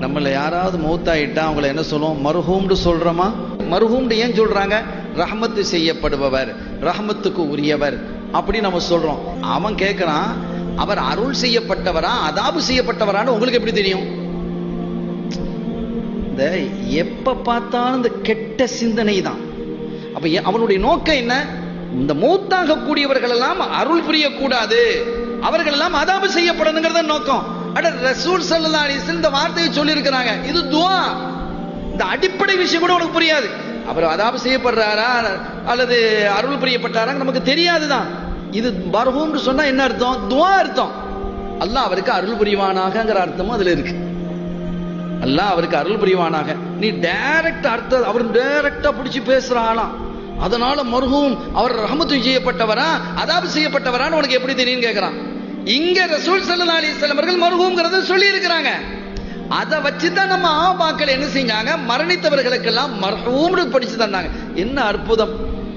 நம்மள யாராவது மௌத்தாயிட்டா அவங்கள என்ன சொல்லுவோம்? மர்ஹூம்னு சொல்றோமா? மர்ஹூம்னு ஏன் சொல்றாங்க? ரஹமத்து செய்யப்படுபவர், ரஹமத்துக்கு உரியவர் அப்படி நம்ம சொல்றோம். அவன் கேட்கிறான், அவர் அருள் செய்யப்பட்டவரா அதாபு செய்யப்பட்டவரான்னு உங்களுக்கு எப்படி தெரியும்? இந்த எப்ப பார்த்தாலும் இந்த கெட்ட சிந்தனை தான். அப்ப அவனுடைய நோக்கம் என்ன? இந்த மௌத்தாக கூடியவர்கள் எல்லாம் அருள் புரியக்கூடாது, அவர்கள் எல்லாம் அதாபு செய்யப்படணுங்கிறத நோக்கம். அட ரசூல் ஸல்லல்லாஹு அலைஹி வஸல்லம் இந்த வார்த்தையை சொல்லி இருக்கிறாங்க. இது துஆ. இந்த அடிப்படை விஷயம் கூட உனக்கு புரியாது. அவர் அதாபு செய்யப்படுறாரா அல்லது அருள் புரியப்பட்டாரா நமக்கு தெரியாதுதான். இது மர்ஹூம்னு சொன்னா என்ன அர்த்தம்? துஆ அர்த்தம். அல்லாஹ் அவருக்கு அருள் புரிவானாகங்கிற அர்த்தமும் அதுல இருக்கு. அல்லாஹ் அவருக்கு அருள் புரிவானாக. நீ டைரக்ட் அர்த்தம் அவர் டைரக்டா பிடிச்சி பேசுறானாம். அதனால மர்ஹூம் அவர் ரஹமத்து செய்யப்பட்டவரா அதாபு செய்யப்பட்டவரான்னு உனக்கு எப்படி தெரியும் கேட்கிறான். இங்க ரசூல் ஸல்லல்லாஹு அலைஹி வஸல்லம் அவர்கள் மர்ஹூம்ங்கறத சொல்லி இருக்கிறாங்க. அதை வச்சுதான் நம்ம ஆபாக்கள் என்ன செஞ்சாங்க? மரணித்தவர்களுக்கெல்லாம் மர்ஹூம்னு படிச்சு தந்தாங்க. என்ன அற்புதம்!